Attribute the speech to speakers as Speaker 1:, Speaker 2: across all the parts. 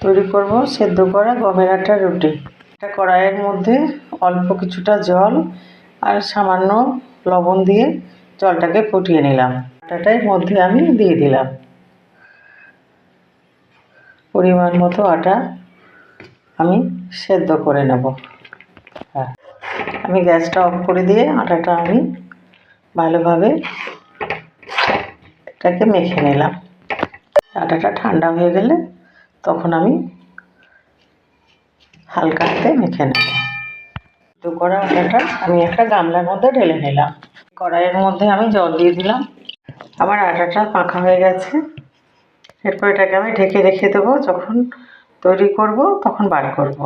Speaker 1: তৈরি করব সেদ্ধ করা গমের আটার রুটি। একটা কড়াইয়ের মধ্যে অল্প কিছুটা জল আর সামান্য লবণ দিয়ে জলটাকে ফুটিয়ে নিলাম। আটাটার মধ্যে আমি দিয়ে দিলাম পরিমাণ মতো আটা। আমি সেদ্ধ করে নেব। আমি গ্যাসটা অফ করে দিয়ে আটাটা আমি ভালোভাবে এটাকে মেখে নিলাম। আটাটা ঠান্ডা হয়ে গেলে তখন আমি হালকা হাতে মেখে নেব। সেদ্ধ করা আটাটা আমি একটা গামলার মধ্যে ঢেলে নিলাম। কড়াইয়ের মধ্যে আমি জল দিয়ে দিলাম। আমার আটাটা মাখা হয়ে গেছে। এরপর এটাকে আমি ঢেকে রেখে দেবো। যখন তৈরি করব তখন বার করব।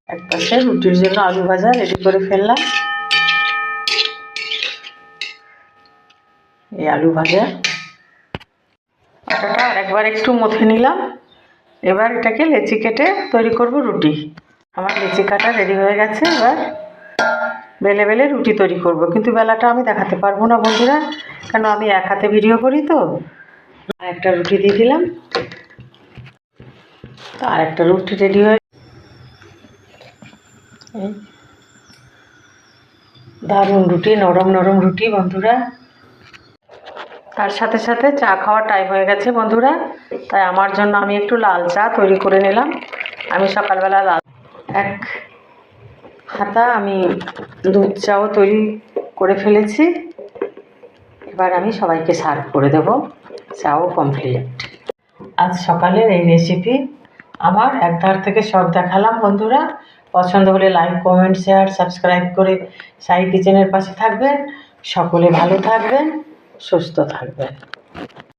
Speaker 1: এক পাশে রুটির জন্য আলু ভাজা রেডি করে ফেললাম। এই আলু ভাজা আটাটা আরেকবার একটু মথে নিলাম। এবার এটাকে লেচি কেটে তৈরি করব রুটি। আমার লেচি কাটা রেডি হয়ে গেছে। এবার বেলে বেলে রুটি তৈরি করব, কিন্তু বেলাটা আমি দেখাতে পারবো না বন্ধুরা, কেন আমি এক হাতে ভিডিও করি তো। একটা রুটি দিয়ে দিলাম। তো আরেকটা রুটি রেডি হয়ে দারুণ রুটি, নরম নরম রুটি বন্ধুরা। তার সাথে সাথে চা খাওয়ার টাইম হয়ে গেছে বন্ধুরা, তাই আমার জন্য আমি একটু লাল চা তৈরি করে নিলাম। আমি সকালবেলা এক হাতা আমি দুধ চাও তৈরি করে ফেলেছি। এবার আমি সবাইকে সার্ভ করে দেব। চাও কমপ্লিট। আজ সকালের এই রেসিপি আমার একধার থেকে সব দেখালাম বন্ধুরা। পছন্দ হলে লাইক, কমেন্ট, শেয়ার, সাবস্ক্রাইব করে সাই কিচেনের পাশে থাকবেন। সকলে ভালো থাকবেন, সুস্থ থাকবেন।